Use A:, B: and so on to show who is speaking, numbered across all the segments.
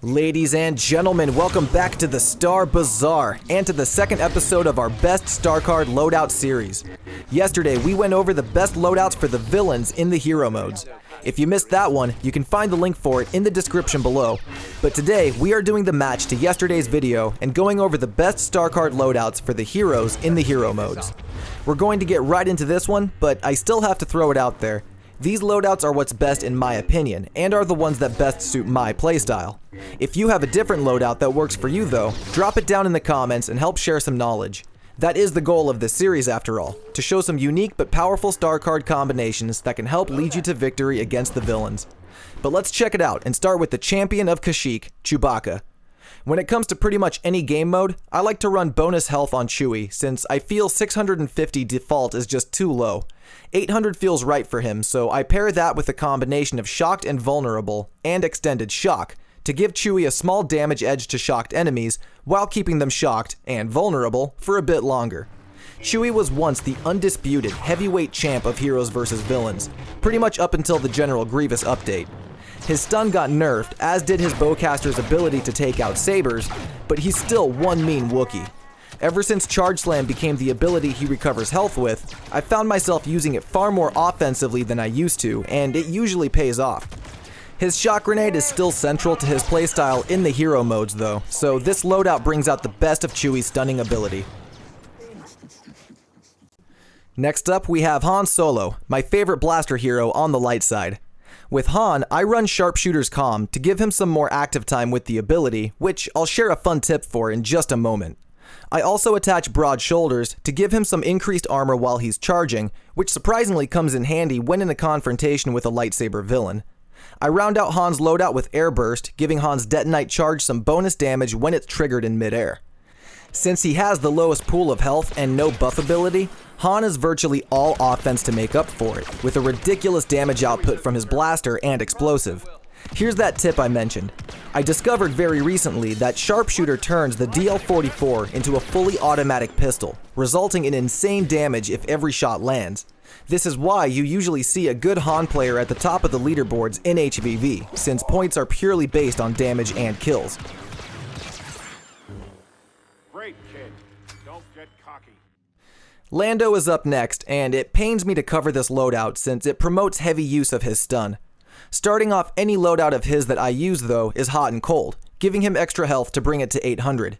A: Ladies and gentlemen, welcome back to the Star Bazaar and to the second episode of our Best Star Card Loadout series. Yesterday, we went over the best loadouts for the villains in the hero modes. If you missed that one, you can find the link for it in the description below. But today, we are doing the match to yesterday's video and going over the best Star Card loadouts for the heroes in the hero modes. We're going to get right into this one, but I still have to throw it out there. These loadouts are what's best in my opinion, and are the ones that best suit my playstyle. If you have a different loadout that works for you though, drop it down in the comments and help share some knowledge. That is the goal of this series after all, to show some unique but powerful star card combinations that can help lead you to victory against the villains. But let's check it out and start with the champion of Kashyyyk, Chewbacca. When it comes to pretty much any game mode, I like to run bonus health on Chewie since I feel 650 default is just too low. 800 feels right for him, so I pair that with a combination of shocked and vulnerable and extended shock to give Chewie a small damage edge to shocked enemies while keeping them shocked and vulnerable for a bit longer. Chewie was once the undisputed heavyweight champ of heroes versus villains, pretty much up until the General Grievous update. His stun got nerfed, as did his bowcaster's ability to take out sabers, but he's still one mean Wookiee. Ever since Charge Slam became the ability he recovers health with, I found myself using it far more offensively than I used to, and it usually pays off. His shock grenade is still central to his playstyle in the hero modes though, so this loadout brings out the best of Chewie's stunning ability. Next up we have Han Solo, my favorite blaster hero on the light side. With Han, I run Sharpshooter's Calm to give him some more active time with the ability, which I'll share a fun tip for in just a moment. I also attach Broad Shoulders to give him some increased armor while he's charging, which surprisingly comes in handy when in a confrontation with a lightsaber villain. I round out Han's loadout with Air Burst, giving Han's Detonite charge some bonus damage when it's triggered in midair. Since he has the lowest pool of health and no buff ability, Han is virtually all offense to make up for it, with a ridiculous damage output from his blaster and explosive. Here's that tip I mentioned. I discovered very recently that Sharpshooter turns the DL-44 into a fully automatic pistol, resulting in insane damage if every shot lands. This is why you usually see a good Han player at the top of the leaderboards in HVV, since points are purely based on damage and kills.
B: Great kid. Don't get cocky.
A: Lando is up next, and it pains me to cover this loadout since it promotes heavy use of his stun. Starting off any loadout of his that I use though is Hot and Cold, giving him extra health to bring it to 800.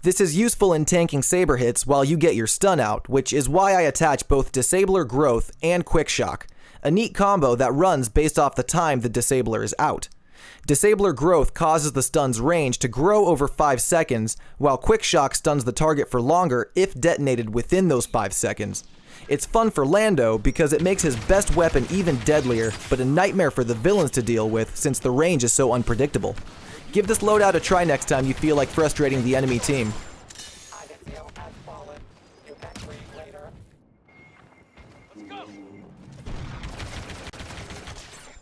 A: This is useful in tanking saber hits while you get your stun out, which is why I attach both Disabler Growth and Quick Shock, a neat combo that runs based off the time the Disabler is out. Disabler Growth causes the stun's range to grow over 5 seconds, while Quick Shock stuns the target for longer if detonated within those 5 seconds. It's fun for Lando because it makes his best weapon even deadlier, but a nightmare for the villains to deal with since the range is so unpredictable. Give this loadout a try next time you feel like frustrating the enemy team.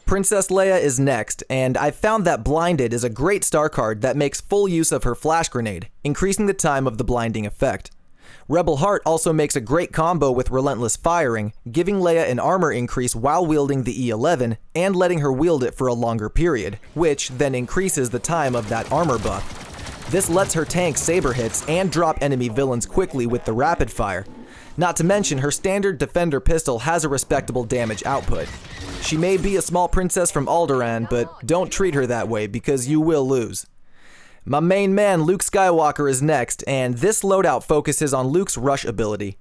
A: Princess Leia is next, and I've found that Blinded is a great star card that makes full use of her flash grenade, increasing the time of the blinding effect. Rebel Heart also makes a great combo with Relentless Firing, giving Leia an armor increase while wielding the E11 and letting her wield it for a longer period, which then increases the time of that armor buff. This lets her tank saber hits and drop enemy villains quickly with the rapid fire. Not to mention her standard Defender pistol has a respectable damage output. She may be a small princess from Alderaan, but don't treat her that way because you will lose. My main man Luke Skywalker is next, and this loadout focuses on Luke's rush ability.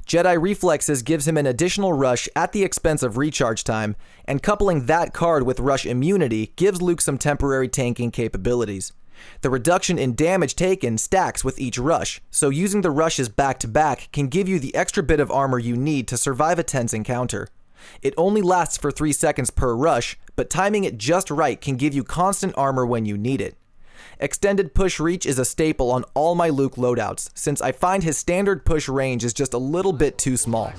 A: Jedi Reflexes gives him an additional rush at the expense of recharge time, and coupling that card with rush immunity gives Luke some temporary tanking capabilities. The reduction in damage taken stacks with each rush, so using the rushes back to back can give you the extra bit of armor you need to survive a tense encounter. It only lasts for 3 seconds per rush, but timing it just right can give you constant armor when you need it. Extended Push Reach is a staple on all my Luke loadouts, since I find his standard push range is just a little bit too small.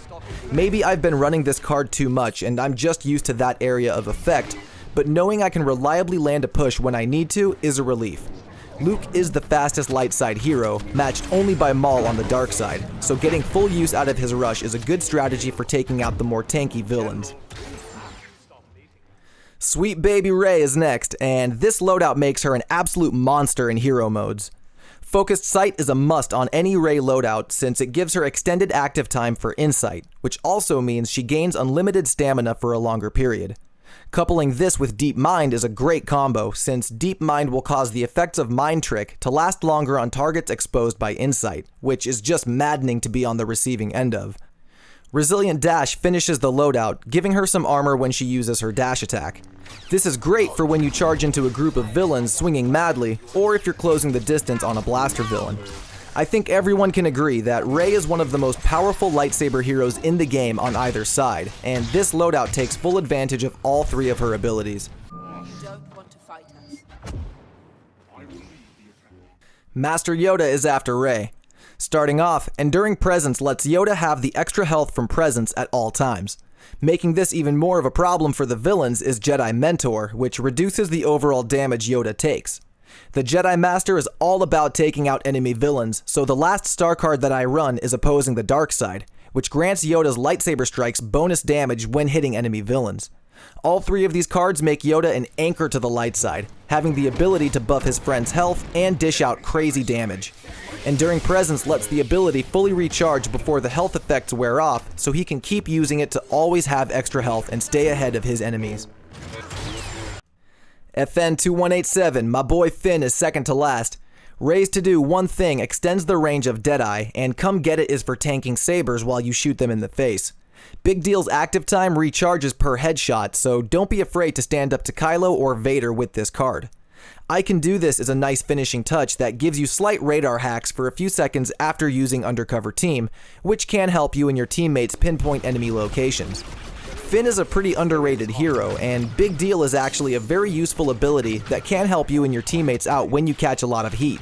A: Maybe I've been running this card too much and I'm just used to that area of effect, but knowing I can reliably land a push when I need to is a relief. Luke is the fastest light side hero, matched only by Maul on the dark side, so getting full use out of his rush is a good strategy for taking out the more tanky villains. Sweet baby Rey is next, and this loadout makes her an absolute monster in hero modes. Focused Sight is a must on any Rey loadout since it gives her extended active time for insight, which also means she gains unlimited stamina for a longer period. Coupling this with Deep Mind is a great combo since Deep Mind will cause the effects of Mind Trick to last longer on targets exposed by insight, which is just maddening to be on the receiving end of. Resilient Dash finishes the loadout, giving her some armor when she uses her dash attack. This is great for when you charge into a group of villains swinging madly, or if you're closing the distance on a blaster villain. I think everyone can agree that Rey is one of the most powerful lightsaber heroes in the game on either side, and this loadout takes full advantage of all three of her abilities.
C: You don't want to fight us.
A: Master Yoda is after Rey. Starting off, Enduring Presence lets Yoda have the extra health from presence at all times. Making this even more of a problem for the villains is Jedi Mentor, which reduces the overall damage Yoda takes. The Jedi Master is all about taking out enemy villains, so the last star card that I run is opposing the dark side, which grants Yoda's lightsaber strikes bonus damage when hitting enemy villains. All three of these cards make Yoda an anchor to the light side, having the ability to buff his friend's health and dish out crazy damage. Enduring Presence lets the ability fully recharge before the health effects wear off, so he can keep using it to always have extra health and stay ahead of his enemies. FN2187, my boy Finn is second to last. Rey's to do one thing extends the range of Deadeye, and Come Get It is for tanking sabers while you shoot them in the face. Big Deal's active time recharges per headshot, so don't be afraid to stand up to Kylo or Vader with this card. I Can Do This is a nice finishing touch that gives you slight radar hacks for a few seconds after using Undercover Team, which can help you and your teammates pinpoint enemy locations. Finn is a pretty underrated hero, and Big Deal is actually a very useful ability that can help you and your teammates out when you catch a lot of heat.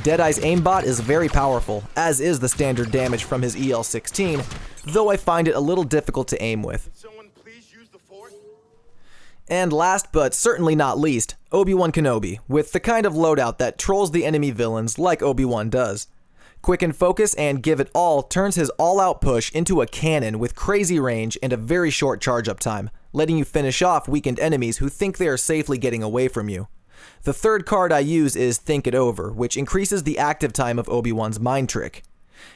A: Deadeye's aimbot is very powerful, as is the standard damage from his EL-16, though I find it a little difficult to aim with. And last but certainly not least, Obi-Wan Kenobi, with the kind of loadout that trolls the enemy villains like Obi-Wan does. Quicken Focus and Give It All turns his all-out push into a cannon with crazy range and a very short charge-up time, letting you finish off weakened enemies who think they are safely getting away from you. The third card I use is Think It Over, which increases the active time of Obi-Wan's Mind Trick.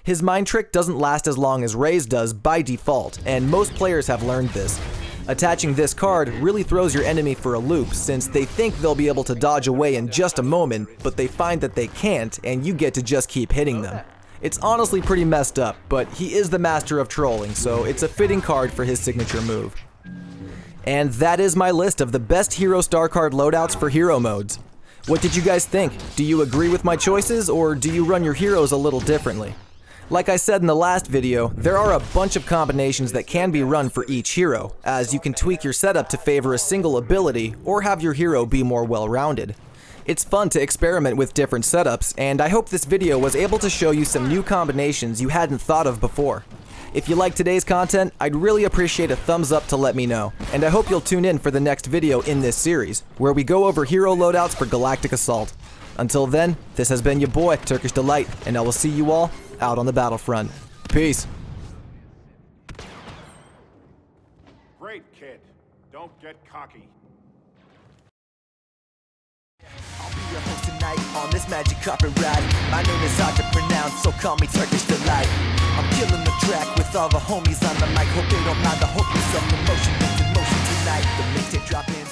A: His Mind Trick doesn't last as long as Rey's does by default, and most players have learned this. Attaching this card really throws your enemy for a loop since they think they'll be able to dodge away in just a moment, but they find that they can't and you get to just keep hitting them. It's honestly pretty messed up, but he is the master of trolling, so it's a fitting card for his signature move. And that is my list of the best hero star card loadouts for hero modes. What did you guys think? Do you agree with my choices, or do you run your heroes a little differently? Like I said in the last video, there are a bunch of combinations that can be run for each hero, as you can tweak your setup to favor a single ability or have your hero be more well-rounded. It's fun to experiment with different setups, and I hope this video was able to show you some new combinations you hadn't thought of before. If you like today's content, I'd really appreciate a thumbs up to let me know, and I hope you'll tune in for the next video in this series, where we go over hero loadouts for Galactic Assault. Until then, this has been your boy, Turkish Delight, and I will see you all out on the battlefront. Peace.
B: Great, kid. Don't get cocky.
D: I'll be your host tonight on this magic carpet ride. My name is hard to pronounce, so call me Turkish Delight. I'm killing the track with all the homies on the mic. Hope they don't mind the hopeless of emotion. It's in motion tonight. The mixtape dropping.